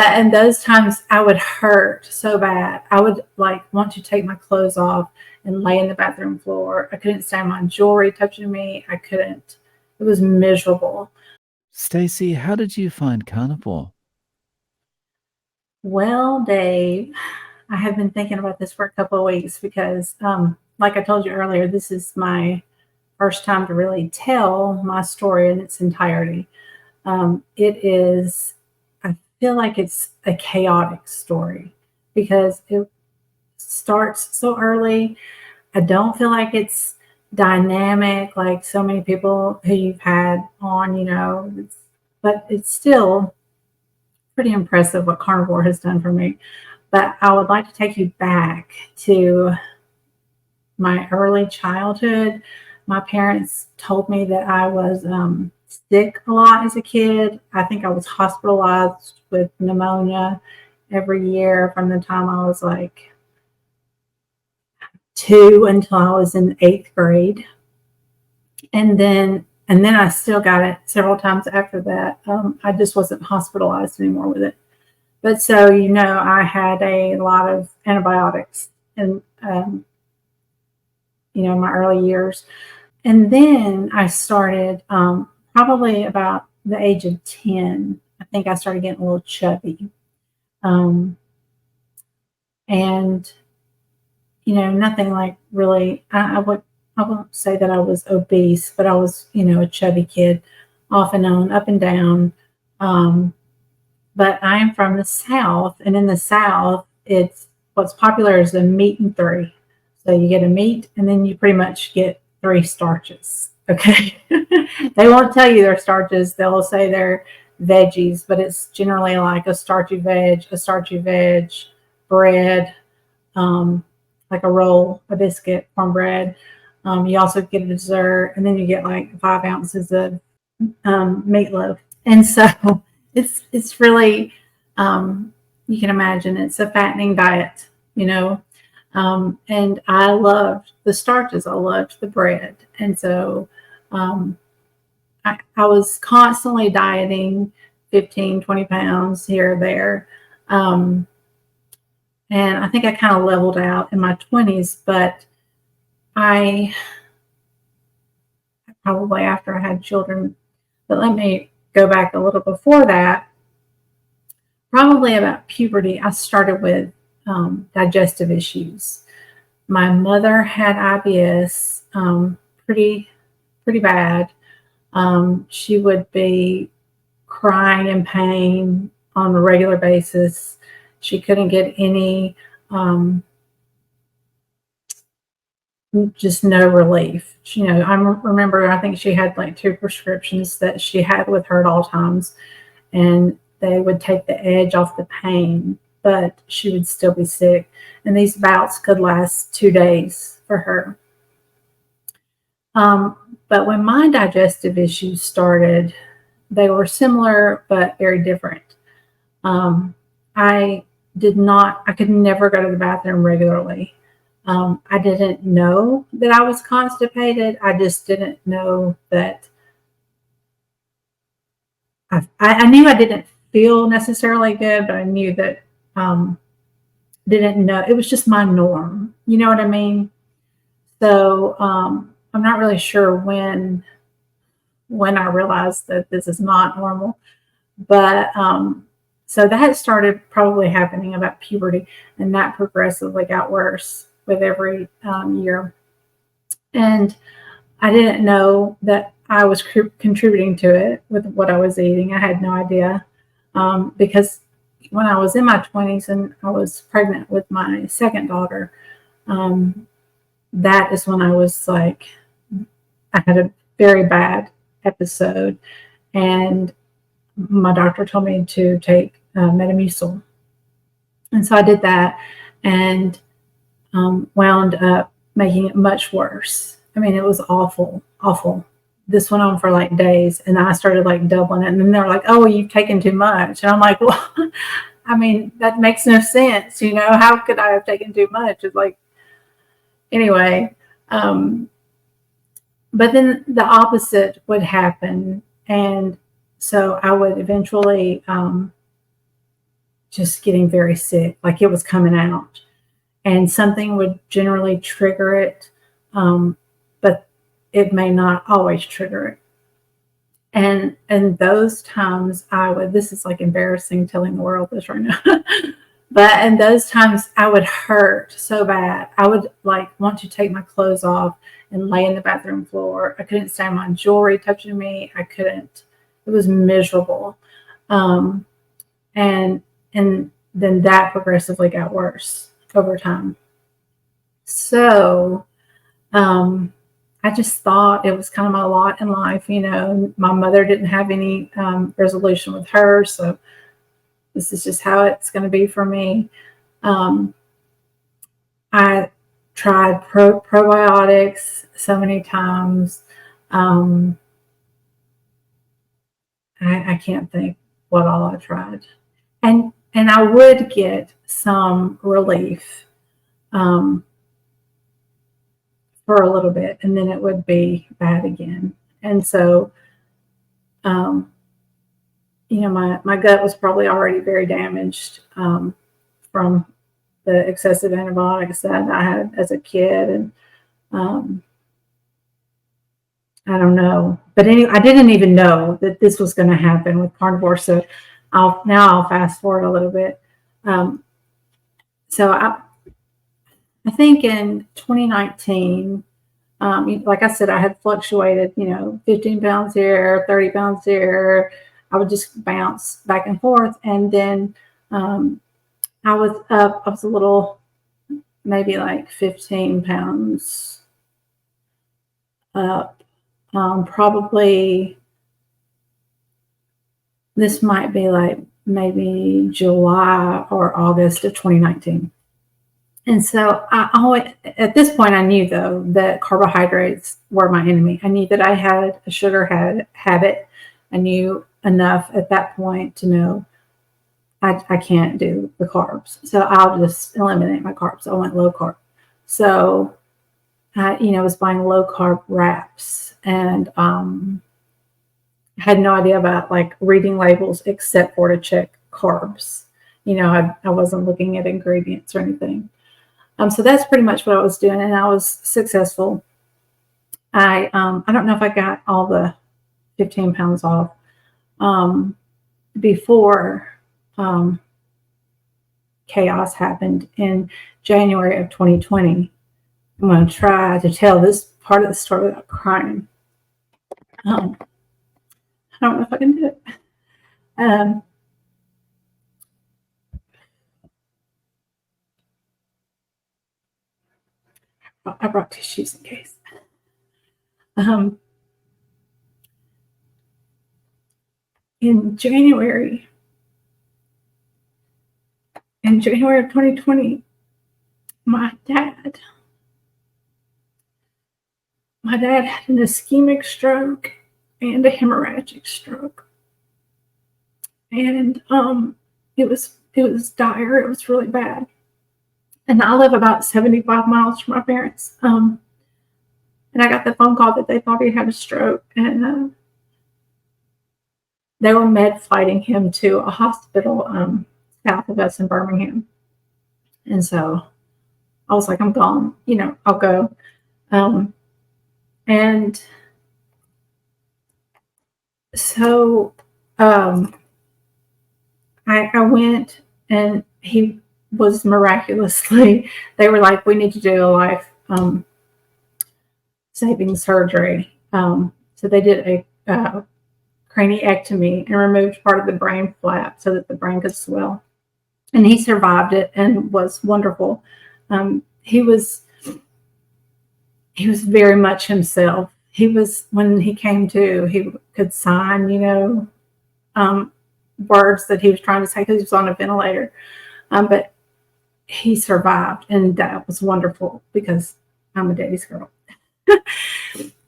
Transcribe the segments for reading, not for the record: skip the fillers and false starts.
And those times I would hurt so bad. I would like want to take my clothes off and lay in the bathroom floor. I couldn't stand my jewelry touching me. I couldn't. It was miserable. Stacey, how did you find Carnivore? Well, Dave, I have been thinking about this for a couple of weeks because, like I told you earlier, this is my first time to really tell my story in its entirety. It is, I feel like it's a chaotic story because it starts so early. I don't feel like it's dynamic like so many people who you've had on, but it's still pretty impressive what Carnivore has done for me. But I would like to take you back to my early childhood. My parents told me that I was sick a lot as a kid. I think I was hospitalized with pneumonia every year from the time I was like 2 until I was in 8th grade. And then I still got it several times after that. I just wasn't hospitalized anymore with it. But so, I had a lot of antibiotics in, my early years. And then I started, probably about the age of 10, I think I started getting a little chubby. Um, and, nothing like really, I won't say that I was obese, but I was, a chubby kid off and on, up and down. Um, but I am from the South, and in the South, it's what's popular is the meat and three. So you get a meat, and then you pretty much get three starches. Okay, they won't tell you they're starches; they'll say they're veggies, but it's generally like a starchy veg, bread, um, like a roll, a biscuit, cornbread. You also get a dessert, and then you get like 5 ounces of meatloaf. And so it's really, you can imagine it's a fattening diet, and I loved the starches. I loved the bread. And so um, I was constantly dieting 15, 20 pounds here or there. Um, and I think I kind of leveled out in my 20s, but I probably after I had children, but let me go back a little before that. Probably about puberty, I started with digestive issues. My mother had IBS, pretty pretty bad. She would be crying in pain on a regular basis. She couldn't get any, just no relief. I remember I think she had like 2 prescriptions that she had with her at all times, and they would take the edge off the pain, but she would still be sick. And these bouts could last 2 days for her. But when my digestive issues started, they were similar but very different. Um, I I could never go to the bathroom regularly. I didn't know that I was constipated. I just didn't know that I knew I didn't feel necessarily good, but I knew that um, didn't know it was just my norm. You know what I mean? So I'm not really sure when I realized that this is not normal, but so that started probably happening about puberty, and that progressively got worse with every year. And I didn't know that I was contributing to it with what I was eating. I had no idea because when I was in my 20s and I was pregnant with my second daughter, um, that is when I was like, I had a very bad episode, and my doctor told me to take Metamucil. And so I did that and wound up making it much worse. I mean, it was awful, awful. This went on for like days, and I started like doubling it. And then they're like, "Oh, well, you've taken too much." And I'm like, "Well, I mean, that makes no sense. How could I have taken too much?" It's like, anyway. Um, but then the opposite would happen. And so I would eventually just getting very sick, like it was coming out. And something would generally trigger it, but it may not always trigger it. And those times this is like embarrassing telling the world this right now. But in those times I would hurt so bad. I would like want to take my clothes off and lay in the bathroom floor. I couldn't stand my jewelry touching me. I couldn't. It was miserable. And then that progressively got worse over time. So I just thought it was kind of my lot in life. My mother didn't have any resolution with her, so this is just how it's going to be for me. I tried probiotics so many times. I can't think what all I tried. And I would get some relief for a little bit, and then it would be bad again. And so, my gut was probably already very damaged from the excessive antibiotics that I had as a kid. And I don't know. But anyway, I didn't even know that this was going to happen with Carnivore. So I'll fast forward a little bit. So I think in 2019, like I said, I had fluctuated, 15 pounds here, 30 pounds here. I would just bounce back and forth. And then I was a little, maybe like 15 pounds up. Probably this might be like maybe July or August of 2019. And so at this point, I knew though that carbohydrates were my enemy. I knew that I had a sugar habit. I knew enough at that point to know I can't do the carbs. So I'll just eliminate my carbs. I went low carb. So I was buying low carb wraps, and had no idea about like reading labels except for to check carbs. I wasn't looking at ingredients or anything. So that's pretty much what I was doing, and I was successful. I don't know if I got all the 15 pounds off before chaos happened in January of 2020. I'm going to try to tell this part of the story without crying. I don't know if I can do it. I brought tissues in case. In January of 2020, my dad had an ischemic stroke and a hemorrhagic stroke. And it was dire. It was really bad. And I live about 75 miles from my parents. And I got the phone call that they thought he had a stroke, and they were med flighting him to a hospital south of us in Birmingham. And so I was like, I'm gone. I'll go. And so I went, and he was miraculously, they were like, we need to do a life saving surgery. So they did a craniectomy and removed part of the brain flap so that the brain could swell. And he survived it and was wonderful. He was very much himself. When he came to, he could sign, words that he was trying to say because he was on a ventilator. But he survived, and that was wonderful because I'm a daddy's girl.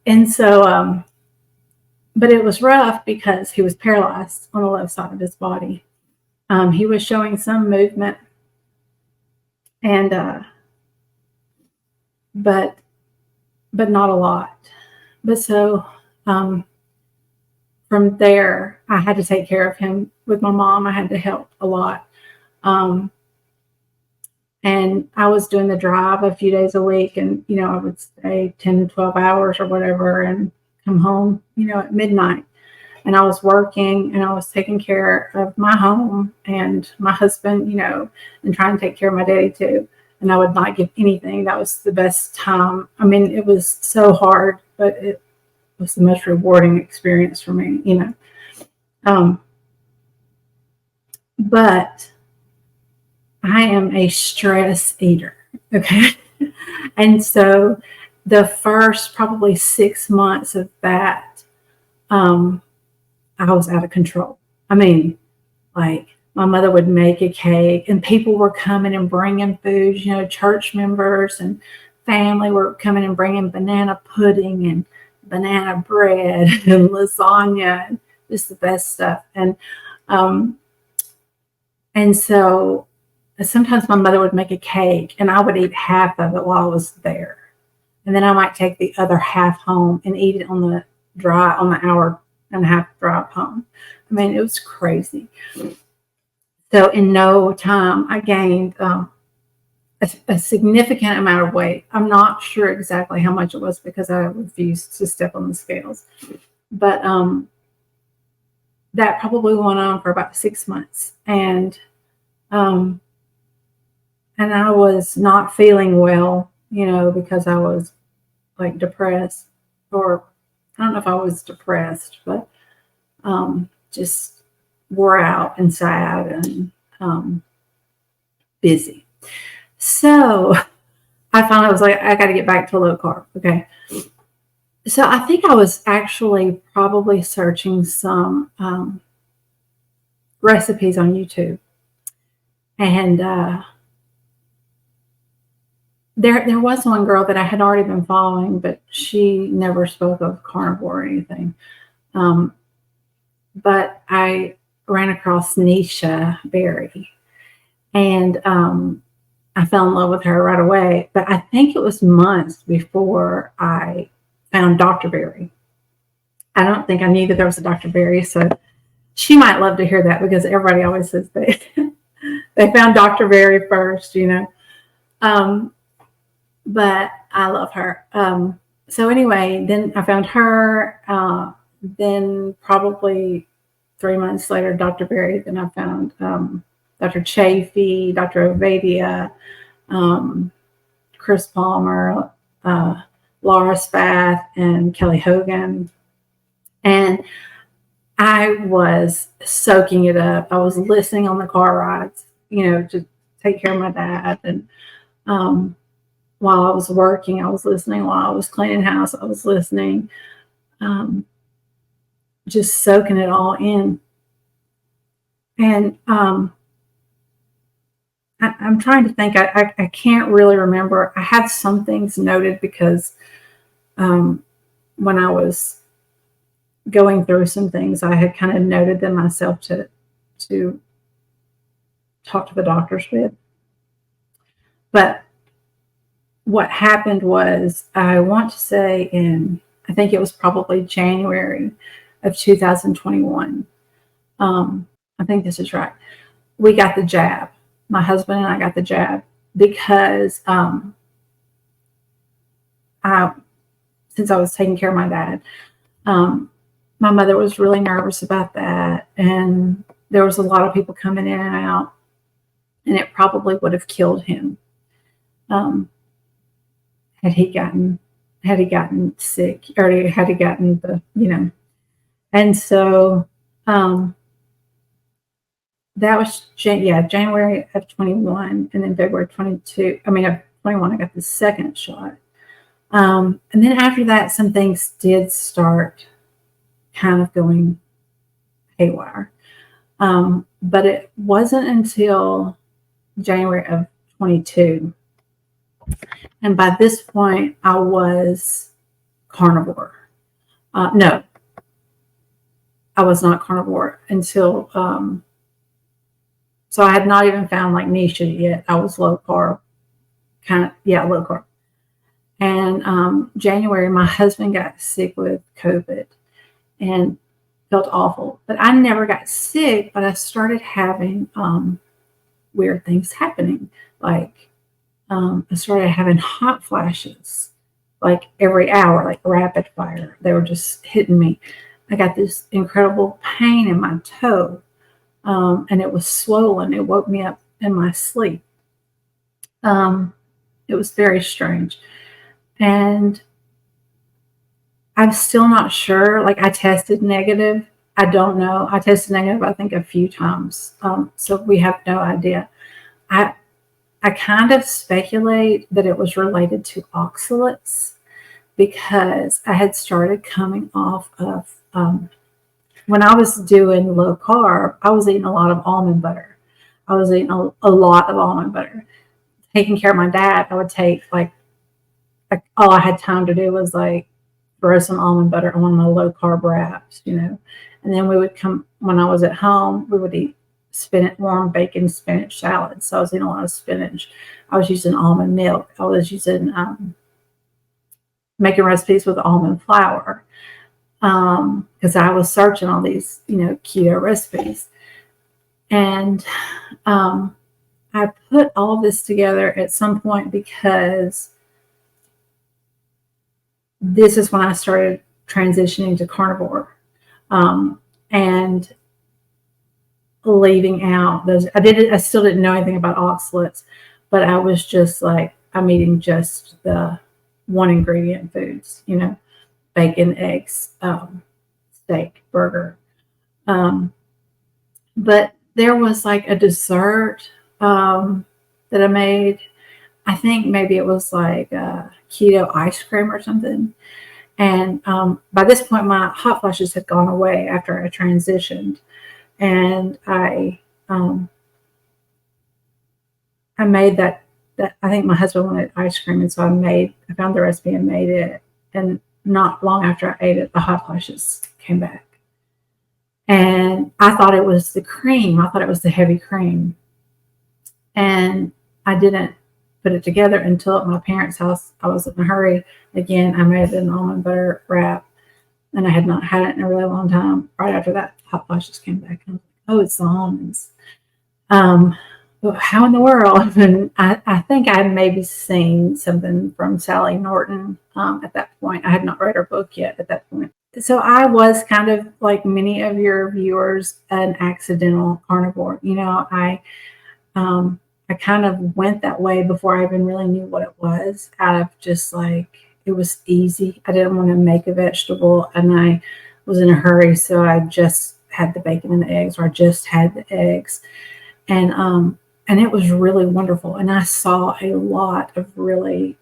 And so, but it was rough because he was paralyzed on the left side of his body. He was showing some movement, and but not a lot. But so from there, I had to take care of him with my mom. I had to help a lot. Um, and I was doing the drive a few days a week, and I would stay 10 to 12 hours or whatever and come home, at midnight. And I was working and I was taking care of my home and my husband, and trying to take care of my daddy too. And I would not give anything. That was the best time. I mean, it was so hard, but it was the most rewarding experience for me, But I am a stress eater. Okay. And so the first probably 6 months of that, I was out of control. I mean, like my mother would make a cake and people were coming and bringing food, church members and family were coming and bringing banana pudding and banana bread and lasagna and just the best stuff. And so sometimes my mother would make a cake and I would eat half of it while I was there. And then I might take the other half home and eat it on the hour and a half drive home. I mean, it was crazy. So in no time, I gained a significant amount of weight. I'm not sure exactly how much it was because I refused to step on the scales. But that probably went on for about 6 months. And I was not feeling well, because I was like depressed, or I don't know if I was depressed, but just wore out and sad and busy. So I finally was like, I got to get back to low carb. Okay. So I think I was actually probably searching some recipes on YouTube. And there was one girl that I had already been following, but she never spoke of carnivore or anything. But I ran across Nisha Berry, and I fell in love with her right away. But I think it was months before I found Dr. Berry. I don't think I knew that there was a Dr. Berry, so she might love to hear that because everybody always says they found Dr. Berry first, But I love her. So anyway, then I found her. Then probably 3 months later, Dr. Berry. Then I found Dr. Chafee, Dr. Ovadia, Chris Palmer, Laura Spath, and Kelly Hogan. And I was soaking it up. I was listening on the car rides, to take care of my dad. And while I was working, I was listening. While I was cleaning house, I was listening. Just soaking it all in. And I'm trying to think. I can't really remember. I had some things noted because when I was going through some things, I had kind of noted them myself to talk to the doctors with. But what happened was, I want to say I think it was probably January of 2021. I think this is right. We got the jab. My husband and I got the jab because since I was taking care of my dad, my mother was really nervous about that. And there was a lot of people coming in and out, and it probably would have killed him. Had he gotten sick, or had he gotten and so that was January of 21, and then February of 21, I got the second shot. And then after that, some things did start kind of going haywire. But it wasn't until January of 22. And by this point, I was carnivore. No, I was not carnivore until, so I had not even found like Nisha yet. I was low carb, low carb. And January, my husband got sick with COVID and felt awful. But I never got sick, but I started having weird things happening. Like I started having hot flashes like every hour, like rapid fire. They were just hitting me. I got this incredible pain in my toe, and it was swollen. It woke me up in my sleep. Um, it was very strange. And I'm still not sure. Like, I tested negative. I don't know. I tested negative, I think, a few times. So we have no idea. I I kind of speculate that it was related to oxalates because I had started coming off of when I was doing low carb, I was eating a lot of almond butter. I was eating a lot of almond butter. Taking care of my dad, I would take like all I had time to do was like throw some almond butter on my low carb wraps, And then we would come when I was at home, we would eat spinach, warm bacon spinach salad. So I was eating a lot of spinach. I was using almond milk. I was using making recipes with almond flour because I was searching all these, keto recipes. And I put all this together at some point because this is when I started transitioning to carnivore and leaving out those. I still didn't know anything about oxalates, but I was just like, I'm eating just the one ingredient foods, bacon, eggs, steak, burger. But there was like a dessert that I made. I think maybe it was like keto ice cream or something. And by this point, my hot flashes had gone away after I transitioned, and I made that. I think my husband wanted ice cream, and so I found the recipe and made it. And not long after I ate it, the hot flashes came back. And I thought it was the cream. I thought it was the heavy cream. And I didn't put it together until at my parents' house. I was in a hurry. Again, I made an almond butter wrap, and I had not had it in a really long time. Right after that, hot flashes came back. And I was like, oh, it's the almonds. But how in the world? And I think I had maybe seen something from Sally Norton at that point. I had not read her book yet at that point. So I was kind of like many of your viewers, an accidental carnivore. I kind of went that way before I even really knew what it was, out of just like, it was easy. I didn't want to make a vegetable, and I was in a hurry. So I just had the bacon and the eggs, or I just had the eggs. And it was really wonderful. And I saw a lot of really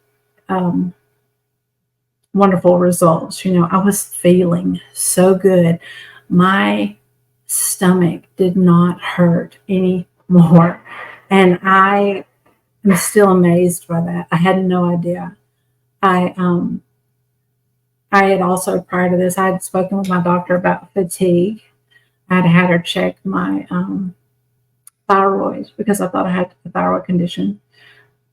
wonderful results. I was feeling so good. My stomach did not hurt anymore. And I am still amazed by that. I had no idea. I had also, prior to this, I had spoken with my doctor about fatigue. I had had her check my thyroid because I thought I had a thyroid condition.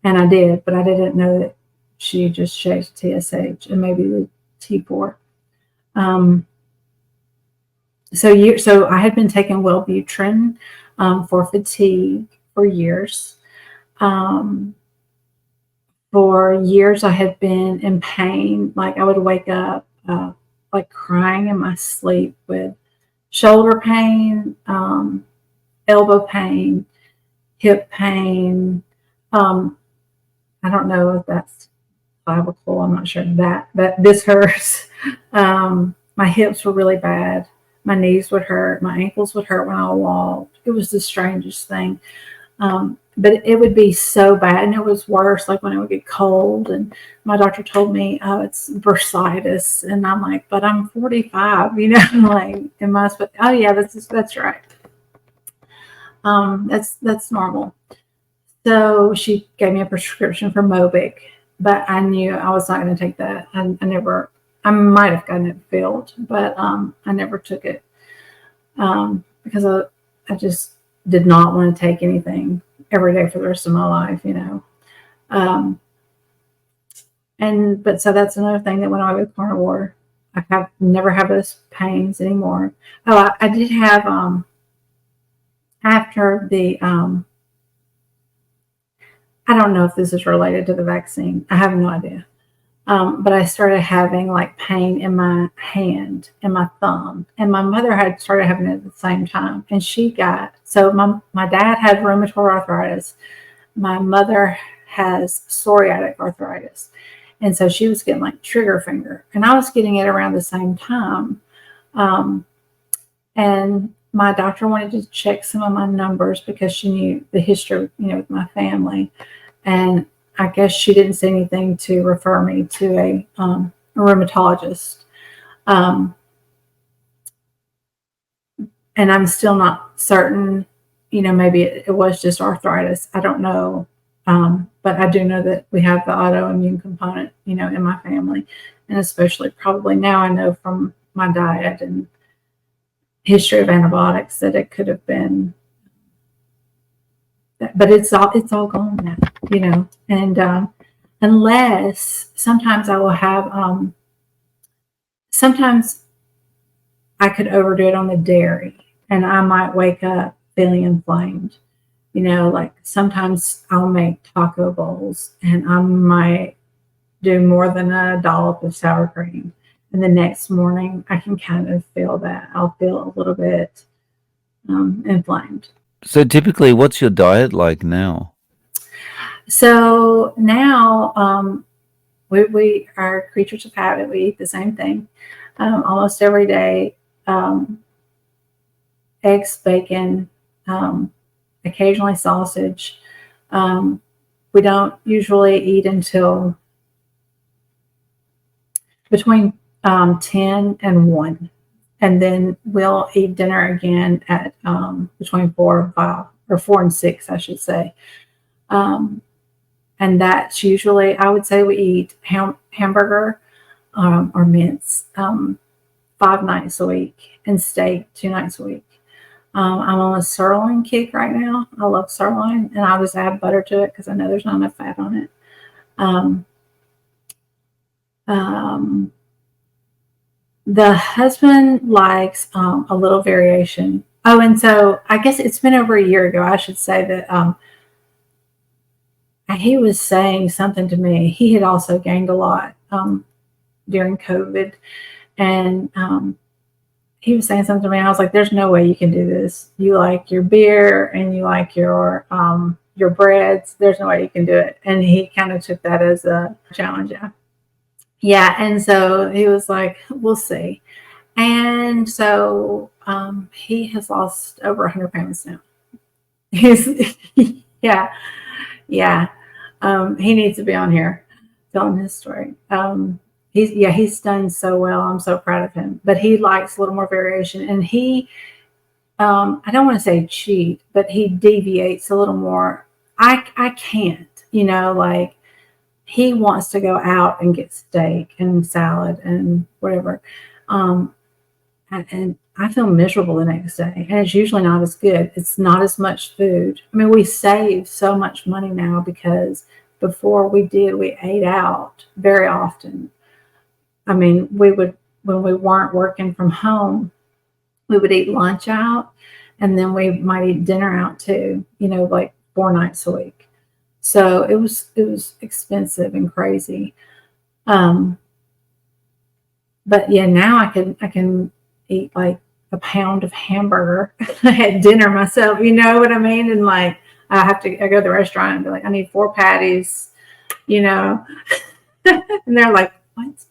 And I did, but I didn't know that she just checked TSH and maybe the T4. So I had been taking Wellbutrin for fatigue for years. For years, I had been in pain. Like, I would wake up like crying in my sleep with shoulder pain, elbow pain, hip pain. I don't know if that's clavicle. I'm not sure that this hurts. My hips were really bad. My knees would hurt. My ankles would hurt when I walked. It was the strangest thing. But it would be so bad, and it was worse like when it would get cold. And my doctor told me, oh, it's bursitis. And I'm like, but I'm 45, like, am I supposed? Oh yeah, that's right. That's normal. So she gave me a prescription for Mobic, but I knew I was not going to take that. I might have gotten it filled, but I never took it because I just did not want to take anything every day for the rest of my life, But so that's another thing that went away with carnivore. I have never have those pains anymore. Oh, I did have after the I don't know if this is related to the vaccine. I have no idea. But I started having like pain in my hand and my thumb. And my mother had started having it at the same time. And so my dad had rheumatoid arthritis. My mother has psoriatic arthritis. And so she was getting like trigger finger. And I was getting it around the same time. And my doctor wanted to check some of my numbers because she knew the history, with my family. And I guess she didn't see anything to refer me to a rheumatologist. And I'm still not certain, maybe it was just arthritis. I don't know. But I do know that we have the autoimmune component, in my family. And especially probably now I know from my diet and history of antibiotics that it could have been, but it's all gone now, and unless sometimes I will have, sometimes I could overdo it on the dairy and I might wake up feeling inflamed, like sometimes I'll make taco bowls and I might do more than a dollop of sour cream. And the next morning, I can kind of feel that. I'll feel a little bit inflamed. So typically, what's your diet like now? So now we are creatures of habit. We eat the same thing almost every day. Eggs, bacon, occasionally sausage. We don't usually eat until between 10 and 1. And then we'll eat dinner again at between 4 and 5, or 4 and 6, I should say. And that's usually, I would say we eat hamburger or mince 5 nights a week and steak 2 nights a week. I'm on a sirloin kick right now. I love sirloin, and I just add butter to it because I know there's not enough fat on it. The husband likes a little variation. Oh, and so I guess it's been over a year ago, I should say, that he was saying something to me. He had also gained a lot during COVID. And he was saying something to me. I was like, there's no way you can do this. You like your beer and you like your breads. There's no way you can do it. And he kind of took that as a challenge. Yeah. And so he was like, we'll see. And so he has lost over 100 pounds now. Yeah. He needs to be on here telling his story. He's done so well. I'm so proud of him. But he likes a little more variation, and he, I don't want to say cheat, but he deviates a little more. I can't, like he wants to go out and get steak and salad and whatever, and I feel miserable the next day, and it's usually not as good. It's not as much food. I mean, we save so much money now because before we ate out very often. I mean, when we weren't working from home, we would eat lunch out, and then we might eat dinner out too, like 4 nights a week. So it was expensive and crazy. But yeah, now I can eat like a pound of hamburger at dinner myself, you know what I mean? And like, I go to the restaurant and be like, I need 4 patties, and they're like, what?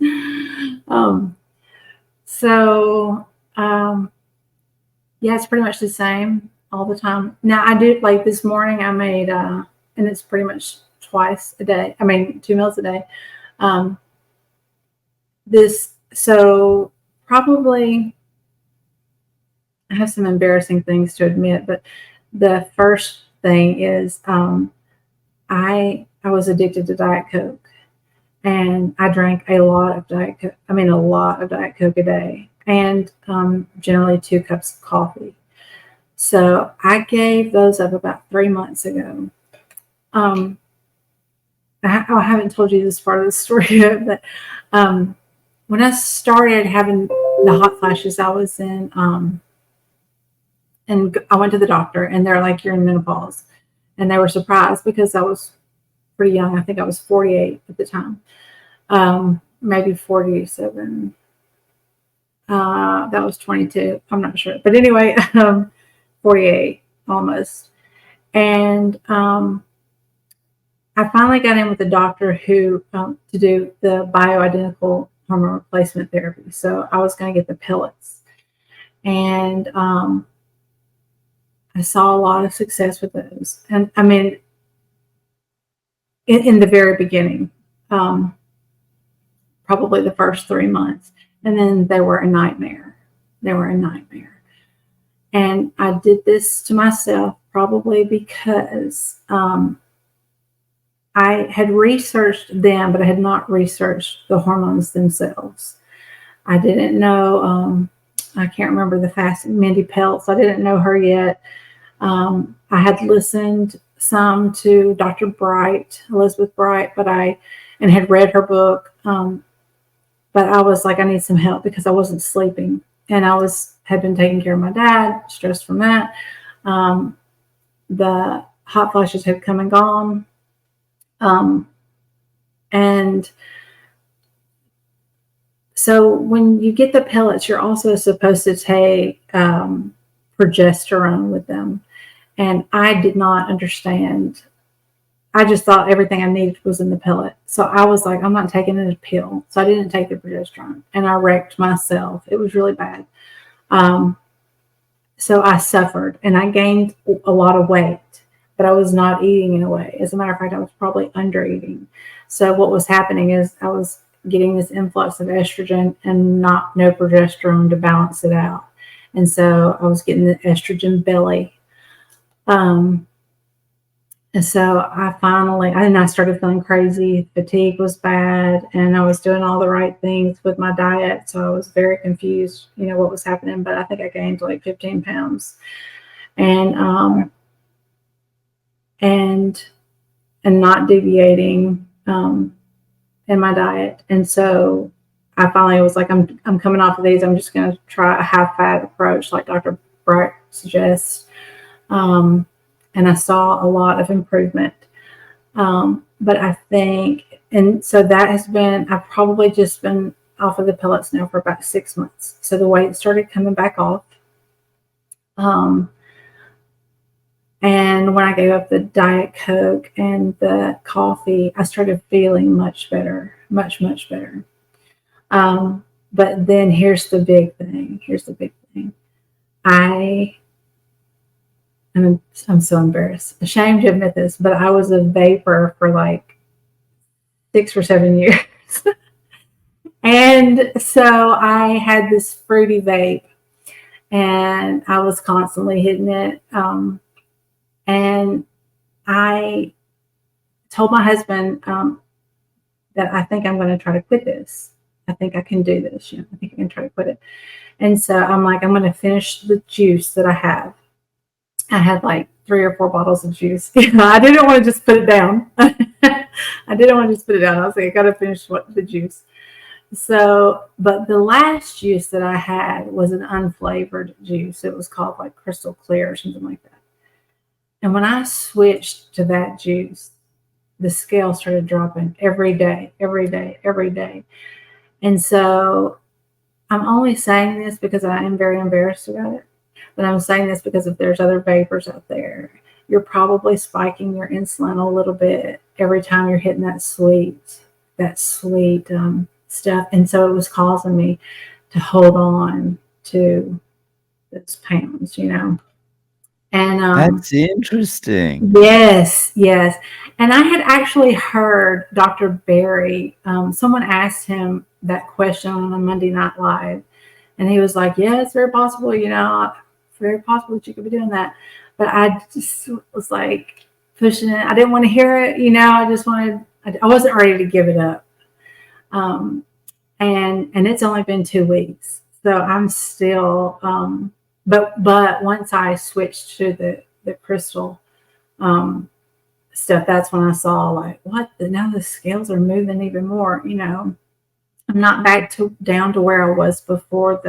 Yeah, it's pretty much the same all the time. Now I do, like this morning I made, and it's pretty much twice a day. I mean, 2 meals a day. So probably I have some embarrassing things to admit, but the first thing is, I was addicted to Diet Coke. And I drank a lot of Diet Coke. I mean, a lot of Diet Coke a day, and generally 2 cups of coffee. So I gave those up about 3 months ago. I haven't told you this part of the story yet, but when I started having the hot flashes, I was in, and I went to the doctor, and they're like, "You're in menopause," and they were surprised because I was pretty young. I think I was 48 at the time, maybe 47. That was 22. I'm not sure, but anyway, 48 almost. And I finally got in with a doctor who to do the bioidentical hormone replacement therapy. So I was going to get the pellets, and I saw a lot of success with those. And I mean, in the very beginning, probably the first 3 months, and then they were a nightmare. They were a nightmare. And I did this to myself probably because I had researched them, but I had not researched the hormones themselves. I didn't know, I can't remember the fast Mindy Peltz. I didn't know her yet. I had listened some to Dr. Bright, Elizabeth Bright, and had read her book. But I was like, I need some help because I wasn't sleeping, and had been taking care of my dad, stressed from that. The hot flashes had come and gone. And so when you get the pellets, you're also supposed to take progesterone with them. And I did not understand. I just thought everything I needed was in the pellet. So I was like, I'm not taking it a pill. So I didn't take the progesterone, and I wrecked myself. It was really bad. So I suffered, and I gained a lot of weight, but I was not eating in a way. As a matter of fact, I was probably under eating. So what was happening is I was getting this influx of estrogen and no progesterone to balance it out. And so I was getting the estrogen belly. And so I started feeling crazy. Fatigue was bad, and I was doing all the right things with my diet. So I was very confused, what was happening. But I think I gained like 15 pounds, and not deviating in my diet. And so I finally was like, I'm coming off of these. I'm just going to try a half-fat approach, like Dr. Bright suggests. And I saw a lot of improvement. But I think, and so that has been, I've probably just been off of the pellets now for about 6 months. So the weight started coming back off. And when I gave up the Diet Coke and the coffee, I started feeling much better, much, much better. But then here's the big thing. I'm so embarrassed, ashamed to admit this, but I was a vapor for like 6 or 7 years. And so I had this fruity vape, and I was constantly hitting it. And I told my husband that I think I'm going to try to quit this. I think I can do this. I think I can try to quit it. And so I'm like, I'm going to finish the juice that I have. I had like 3 or 4 bottles of juice. I didn't want to just put it down. I was like, I got to finish the juice. So, but the last juice that I had was an unflavored juice. It was called like Crystal Clear or something like that. And when I switched to that juice, the scale started dropping every day. And so I'm only saying this because I am very embarrassed about it. But I'm saying this because if there's other vapors out there, you're probably spiking your insulin a little bit every time you're hitting that sweet stuff. And so it was causing me to hold on to those pounds, And That's interesting. Yes. And I had actually heard Dr. Barry, someone asked him that question on a Monday Night Live, and he was like, yeah, it's very possible, very possible that you could be doing that. But I just was like pushing it. I didn't want to hear it, I wasn't ready to give it up. And it's only been 2 weeks. So I'm still, but once I switched to the crystal stuff, that's when I saw like, now the scales are moving even more, I'm not down to where I was before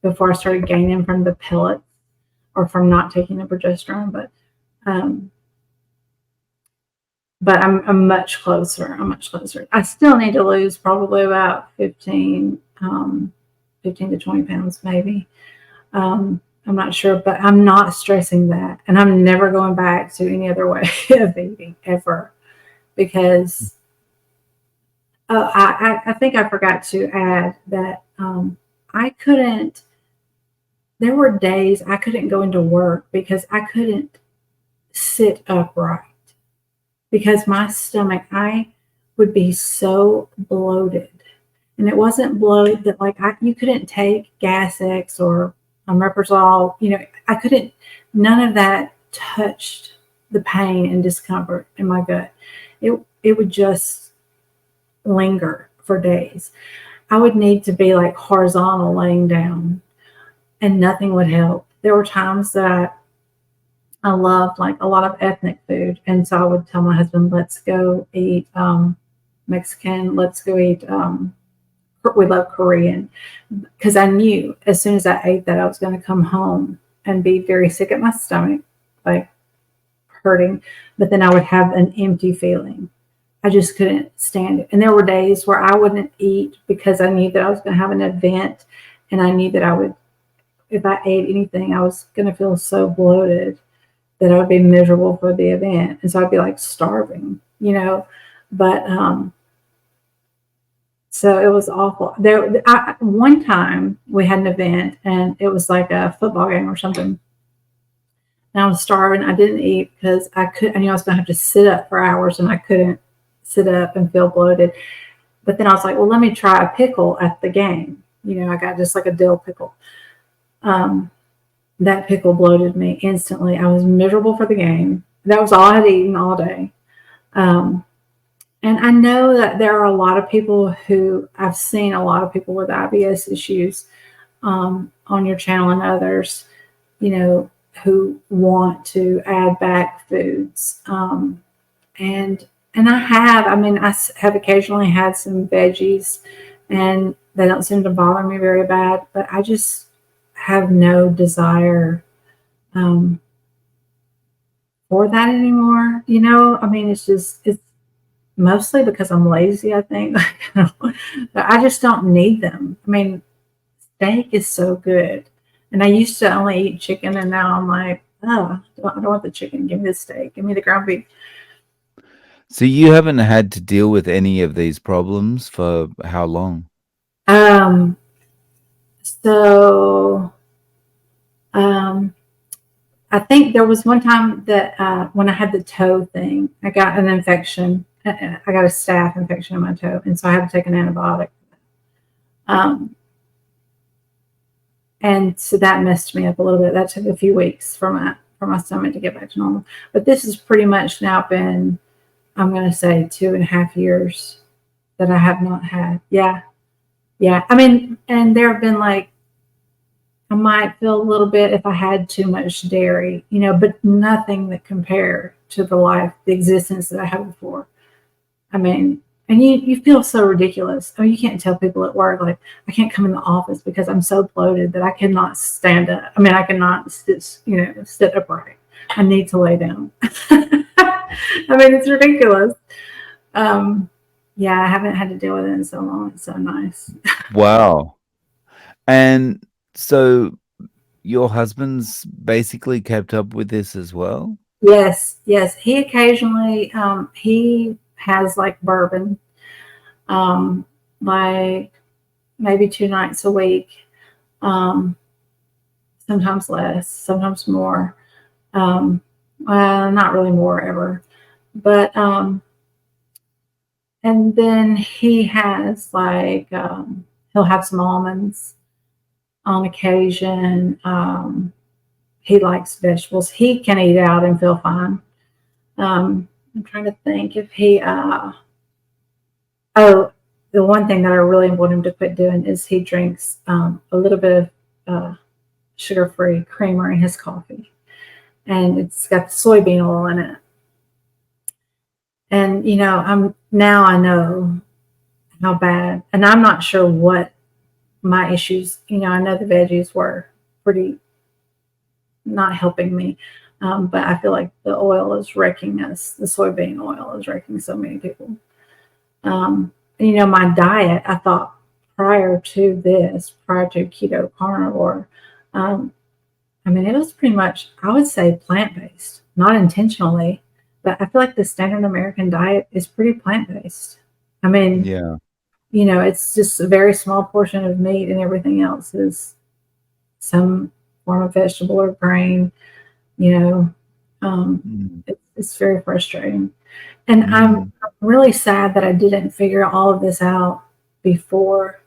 before I started gaining from the pellets or from not taking the progesterone. But but I'm much closer. I'm much closer. I still need to lose probably about 15 to 20 pounds, maybe. I'm not sure, but I'm not stressing that. And I'm never going back to any other way of eating ever, because I think I forgot to add that I couldn't, there were days I couldn't go into work because I couldn't sit upright, because my stomach, I would be so bloated. And it wasn't bloated that like you couldn't take Gas X or Omeprazole, I couldn't, none of that touched the pain and discomfort in my gut. It would just linger for days. I would need to be like horizontal laying down and nothing would help. There were times that I loved like a lot of ethnic food. And so I would tell my husband, let's go eat Mexican, let's go eat, we love Korean, because I knew as soon as I ate that I was going to come home and be very sick at my stomach, like hurting, but then I would have an empty feeling. I just couldn't stand it. And there were days where I wouldn't eat because I knew that I was going to have an event, and I knew that I would, if I ate anything, I was going to feel so bloated that I would be miserable for the event. And so I'd be like starving, but, so it was awful. One time we had an event and it was like a football game or something. And I was starving. I didn't eat because I knew I was going to have to sit up for hours, and I couldn't sit up and feel bloated. But then I was like, well, let me try a pickle at the game. I got just like a dill pickle. That pickle bloated me instantly. I was miserable for the game. That was all I had eaten all day. And I know that there are a lot of people who, I've seen a lot of people with IBS issues on your channel and others, who want to add back foods. And I have occasionally had some veggies, and they don't seem to bother me very bad, but I just have no desire for that anymore. It's mostly because I'm lazy, I think. I just don't need them. Steak is so good. And I used to only eat chicken, and now I'm like, oh, I don't want the chicken. Give me the steak. Give me the ground beef. So you haven't had to deal with any of these problems for how long? I think there was one time that when I had the toe thing, I got an infection. I got a staph infection in my toe, and so I had to take an antibiotic. And so that messed me up a little bit. That took a few weeks for my stomach to get back to normal. But this has pretty much now been, I'm going to say, 2.5 years that I have not had. Yeah. And there have been like, I might feel a little bit if I had too much dairy, but nothing that compared to the existence that I had before. And you feel so ridiculous. You can't tell people at work, like, I can't come in the office because I'm so bloated that I cannot stand up. I cannot sit upright. I need to lay down. It's ridiculous. Yeah, I haven't had to deal with it in so long. It's so nice. Wow. And so your husband's basically kept up with this as well? Yes. He occasionally, he has like bourbon, like maybe 2 nights a week, sometimes less, sometimes more. Well, not really more ever, but, and then he has like, he'll have some almonds on occasion. He likes vegetables. He can eat out and feel fine. I'm trying to think if he, the one thing that I really want him to quit doing is he drinks a little bit of sugar-free creamer in his coffee. And it's got soybean oil in it. And, I know how bad, and I'm not sure what my issues, I know the veggies were pretty not helping me, But I feel like the oil is wrecking us. The soybean oil is wrecking so many people. My diet, I thought prior to keto carnivore, it was pretty much, I would say, plant-based, not intentionally, but I feel like the standard American diet is pretty plant-based. Yeah. It's just a very small portion of meat and everything else is some form of vegetable or grain, it's very frustrating. And I'm really sad that I didn't figure all of this out before.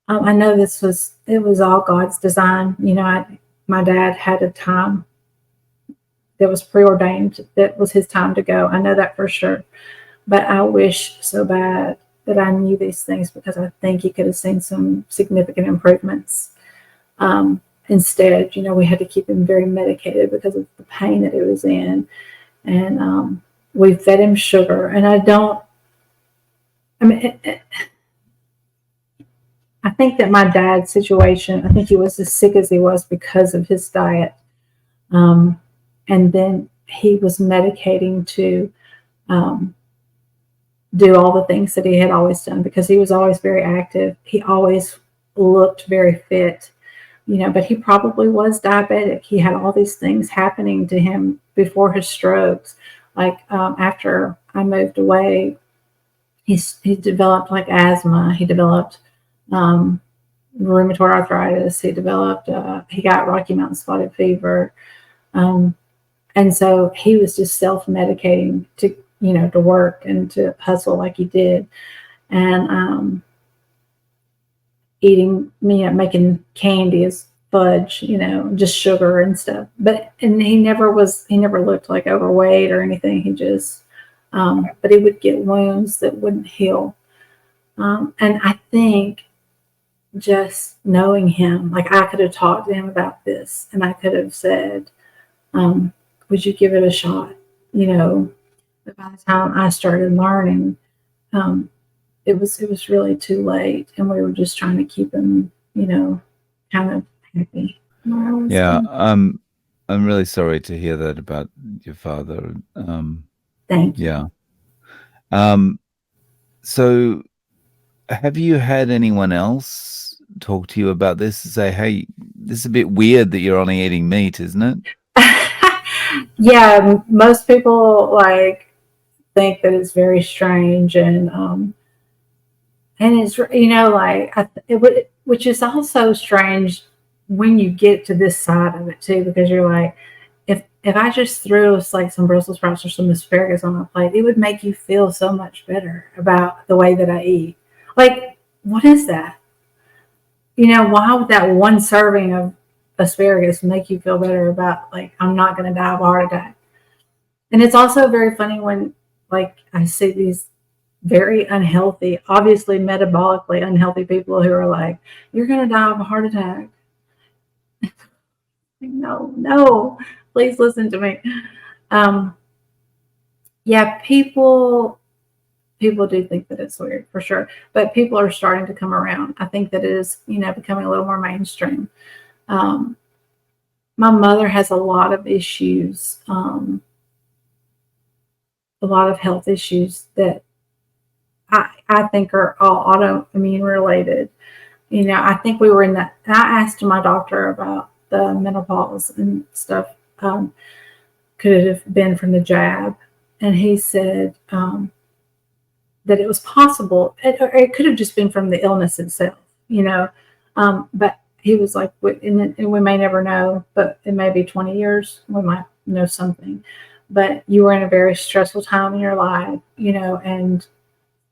I know it was all God's design. My dad had a time that was preordained, that was his time to go. I know that for sure. But I wish so bad that I knew these things, because I think he could have seen some significant improvements. Instead, we had to keep him very medicated because of the pain that he was in. And we fed him sugar. And I think that my dad's situation, I think he was as sick as he was because of his diet. And then he was medicating to do all the things that he had always done, because he was always very active. He always looked very fit, but he probably was diabetic. He had all these things happening to him before his strokes. Like after I moved away, he developed like asthma. He developed rheumatoid arthritis. He got Rocky Mountain spotted fever. And so he was just self-medicating to work and to hustle like he did. And making candy as fudge, just sugar and stuff. And he never looked like overweight or anything. He just, but he would get wounds that wouldn't heal. And I think just knowing him, like I could have talked to him about this, and I could have said, would you give it a shot? But by the time I started learning, it was really too late, and we were just trying to keep him, kind of happy. Yeah, I'm really sorry to hear that about your father. Thank you. Yeah. So have you had anyone else talk to you about this and say, hey, this is a bit weird that you're only eating meat, isn't it? Yeah, most people think that it's very strange, and it's which is also strange when you get to this side of it too, because you're like, if I just threw like some Brussels sprouts or some asparagus on my plate, it would make you feel so much better about the way that I eat. Like, what is that? Why would that one serving of asparagus make you feel better about, like, I'm not going to die of a heart attack? And it's also very funny when, like, I see these very unhealthy, obviously metabolically unhealthy people who are like, you're going to die of a heart attack. No, please listen to me. Yeah, people do think that it's weird, for sure, but people are starting to come around. I think that it is, becoming a little more mainstream. My mother has a lot of issues, a lot of health issues that I think are all autoimmune related. I think we were in that. I asked my doctor about the menopause and stuff. Could it have been from the jab? And he said that it was possible. It could have just been from the illness itself, but he was like, and we may never know, but it may be 20 years, we might know something. But you were in a very stressful time in your life, and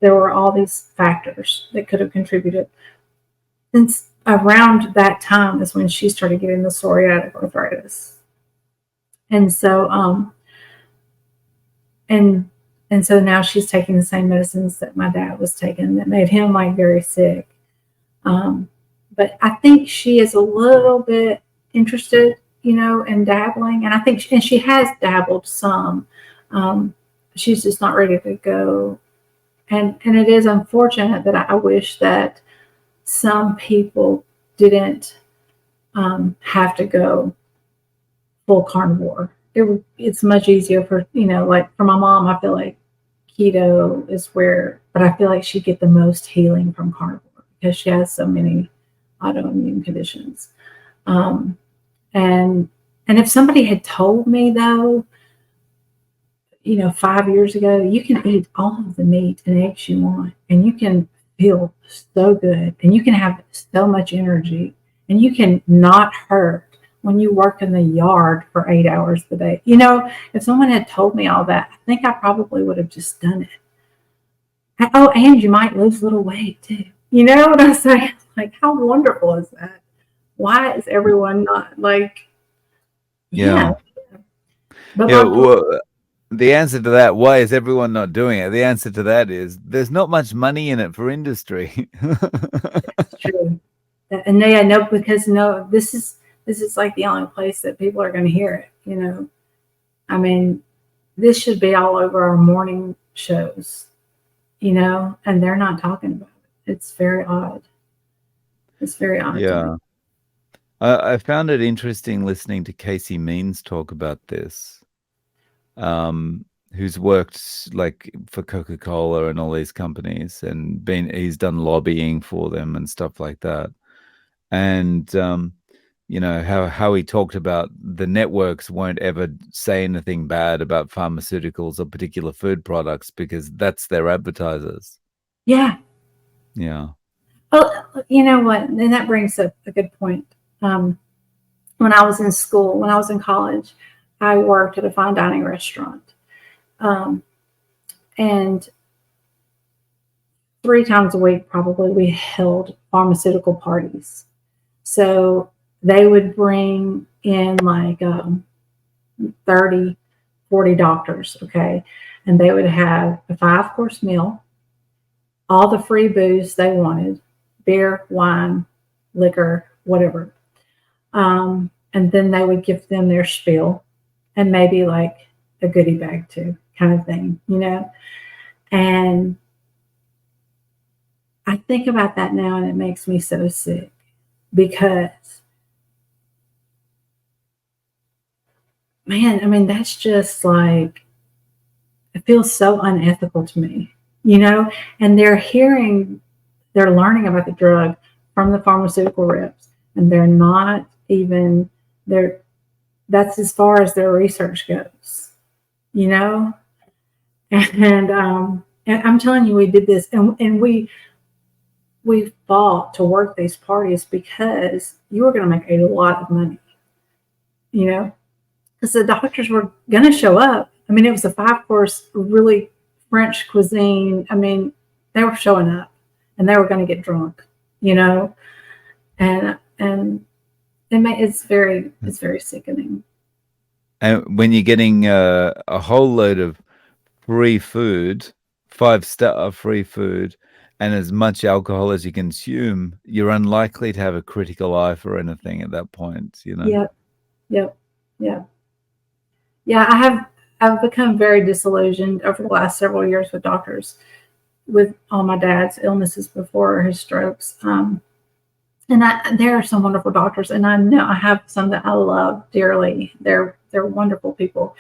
there were all these factors that could have contributed. Since around that time is when she started getting the psoriatic arthritis. And so, and so now she's taking the same medicines that my dad was taking that made him very sick. But I think she is a little bit interested, in dabbling. And I think, and she has dabbled some. She's just not ready to go. And it is unfortunate that I wish that some people didn't have to go full carnivore. It's much easier for, like for my mom, I feel like keto is where, but I feel like she'd get the most healing from carnivore because she has so many autoimmune conditions. Um, and and if somebody had told me though, 5 years ago, you can eat all of the meat and eggs you want, and you can feel so good, and you can have so much energy, and you can not hurt when you work in the yard for 8 hours a day. If someone had told me all that, I think I probably would have just done it. Oh, and you might lose a little weight too. You know what I'm saying? Like, how wonderful is that? Why is everyone not like, Yeah. yeah. But Yeah. Well, the answer to that, why is everyone not doing it? The answer to that is there's not much money in it for industry. that's true. And they know, because no, this is like the only place that people are going to hear it. I mean, this should be all over our morning shows, and they're not talking about it. It's very odd. It's very odd. Yeah. I found it interesting listening to Casey Means talk about this, who's worked like for Coca-Cola and all these companies, and he's done lobbying for them and stuff like that. And how he talked about the networks won't ever say anything bad about pharmaceuticals or particular food products because that's their advertisers. Yeah. Yeah. Well, you know what? And that brings up a good point. When I was in school, when I was in college, I worked at a fine dining restaurant. And 3 times a week, probably, we held pharmaceutical parties. So they would bring in like 30, 40 doctors, okay? And they would have a 5-course meal, all the free booze they wanted, beer, wine, liquor, whatever. And then they would give them their spiel and maybe like a goodie bag too, kind of thing, And I think about that now and it makes me so sick because, man, I mean, that's just like, it feels so unethical to me, and they're learning about the drug from the pharmaceutical reps, and they're not even, that's as far as their research goes, and I'm telling you, we did this, and we fought to work these parties because you were going to make a lot of money, because the doctors were going to show up. I mean, it was a 5-course, really French cuisine. I mean, they were showing up, and they were going to get drunk, and it's very sickening. And when you're getting a whole load of free food, 5-star free food, and as much alcohol as you consume, you're unlikely to have a critical eye for anything at that point, Yep. Yeah, I've become very disillusioned over the last several years with doctors, with all my dad's illnesses before his strokes. And there are some wonderful doctors, and I know I have some that I love dearly. They're wonderful people,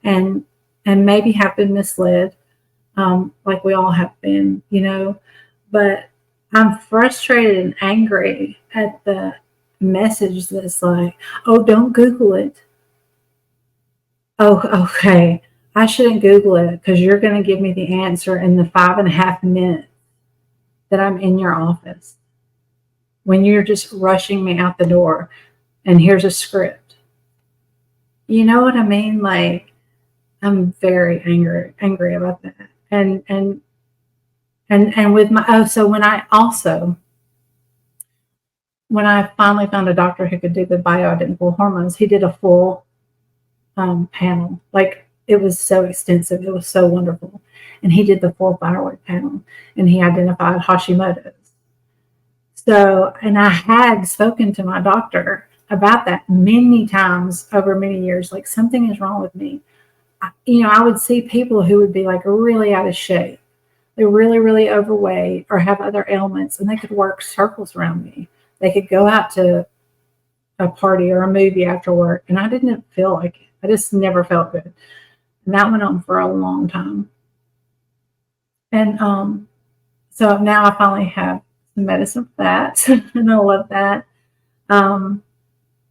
and maybe have been misled, like we all have been, But I'm frustrated and angry at the message that's like, "Oh, don't Google it." Oh, okay. I shouldn't Google it because you're going to give me the answer in the 5.5 minutes that I'm in your office, when you're just rushing me out the door and here's a script. You know what I mean? Like, I'm very angry about that. And with my, so when I finally found a doctor who could do the bioidentical hormones, he did a full panel. Like, it was so extensive. It was so wonderful. And he did the full thyroid panel, and he identified Hashimoto's. So, and I had spoken to my doctor about that many times over many years, like, something is wrong with me. I would see people who would be like really out of shape. They're really, really overweight or have other ailments, and they could work circles around me. They could go out to a party or a movie after work, and I didn't feel like it. I just never felt good. And that went on for a long time. And so now I finally have some medicine for that, and I love that. Um,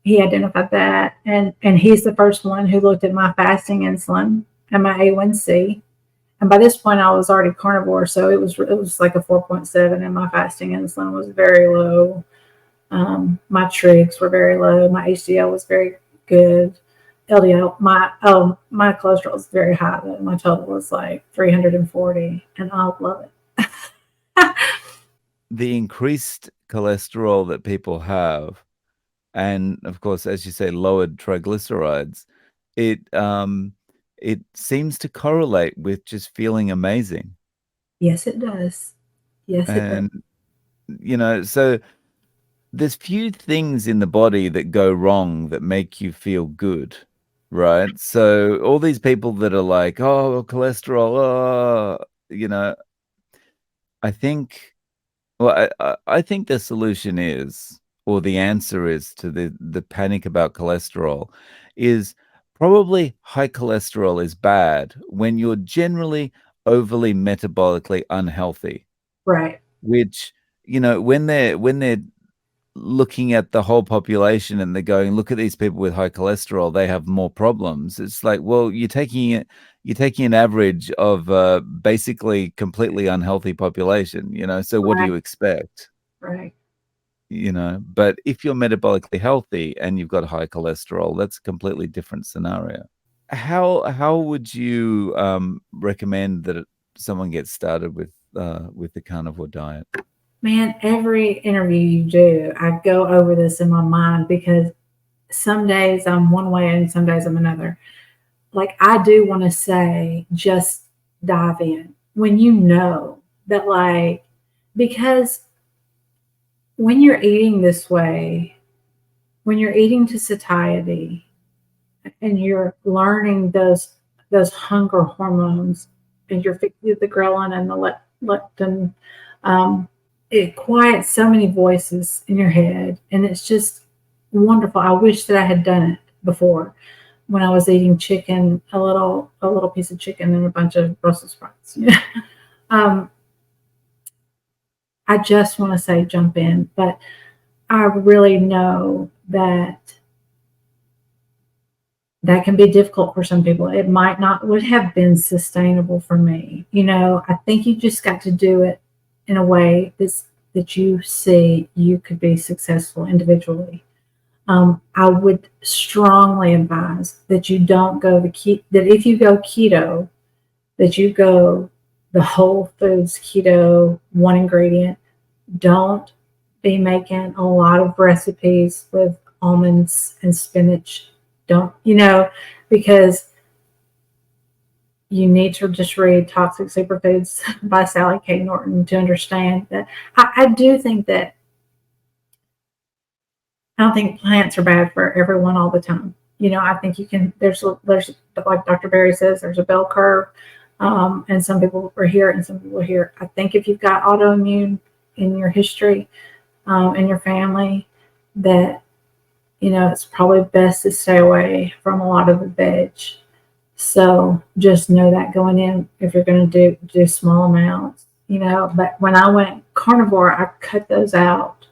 he identified that, and he's the first one who looked at my fasting insulin and my A1C. And by this point, I was already carnivore, so it was like a 4.7, and my fasting insulin was very low. My trigs were very low. My HDL was very good. LDL, my cholesterol was very high. Though. My total was like 340, and I love it. The increased cholesterol that people have, and of course, as you say, lowered triglycerides, it seems to correlate with just feeling amazing. Yes, it does. Yes, it does. And so there's few things in the body that go wrong that make you feel good, right? So all these people that are like, oh, cholesterol, I think, well, I think the solution is, or the answer is to the panic about cholesterol, is probably high cholesterol is bad when you're generally overly metabolically unhealthy, Right. which, when they're looking at the whole population and they're going, look at these people with high cholesterol, they have more problems. It's like, well, you're taking an average of basically completely unhealthy population, so what do Right. you expect? Right. But if you're metabolically healthy and you've got high cholesterol, that's a completely different scenario. How would you recommend that someone gets started with the carnivore diet? Man, every interview you do, I go over this in my mind because some days I'm one way and some days I'm another. Like, I do want to say, just dive in when you know that, like, because when you're eating this way, when you're eating to satiety and you're learning those hunger hormones and you're the ghrelin and the leptin, um, it quiets so many voices in your head, and it's just wonderful. I wish that I had done it before when I was eating chicken, a little piece of chicken and a bunch of Brussels sprouts. um, I just want to say jump in, but I really know that can be difficult for some people. It might not would have been sustainable for me. I think you just got to do it in a way that you see you could be successful individually. I would strongly advise that you don't go that if you go keto, that you go the whole foods keto, one ingredient. Don't be making a lot of recipes with almonds and spinach. Don't, because you need to just read Toxic Superfoods by Sally K. Norton to understand that. I do think that I don't think plants are bad for everyone all the time. I think you can. There's like Dr. Berry says, there's a bell curve, and some people are here and some people are here. I think if you've got autoimmune in your history, in your family, that it's probably best to stay away from a lot of the veg. So just know that going in, if you're going to do small amounts, But when I went carnivore, I cut those out.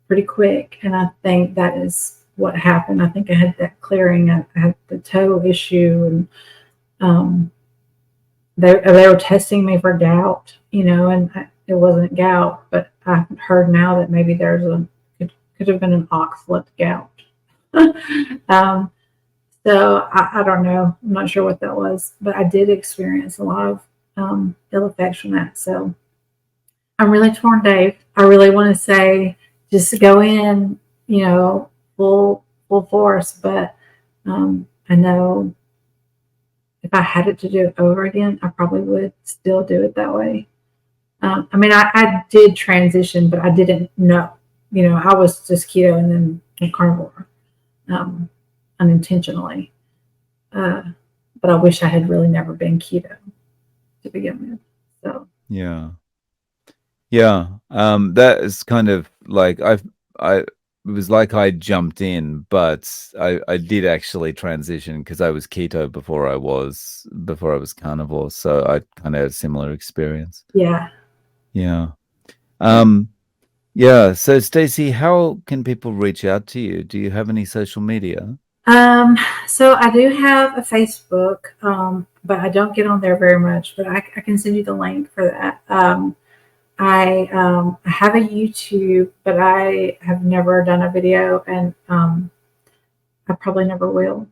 Pretty quick. And I think that is what happened. I think I had that clearing. I had the toe issue, and they were testing me for gout, it wasn't gout, but I heard now that maybe could have been an oxalate gout. um, so I don't know. I'm not sure what that was, but I did experience a lot of ill effects from that. So I'm really torn, Dave. I really want to say just go in, full force. But I know if I had it to do it over again, I probably would still do it that way. I mean, I did transition, but I didn't know. I was just keto and then carnivore unintentionally. But I wish I had really never been keto to begin with. So Yeah. That is kind of like I was like I jumped in, but I did actually transition because I was keto before I was carnivore. So I kind of had a similar experience. Yeah. Yeah. Yeah. So Stacey, how can people reach out to you? Do you have any social media? So I do have a Facebook, but I don't get on there very much, but I can send you the link for that. I have a YouTube, but I have never done a video, and I probably never will.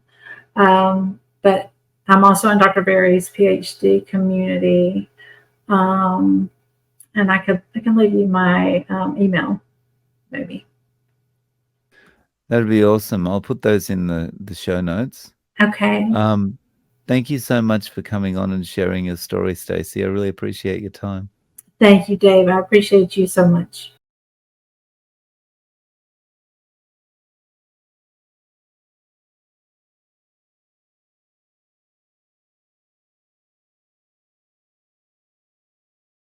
But I'm also in Dr. Berry's PhD community, and I can leave you my email, maybe. That'd be awesome. I'll put those in the show notes. Okay. Thank you so much for coming on and sharing your story, Stacey. I really appreciate your time. Thank you, Dave. I appreciate you so much.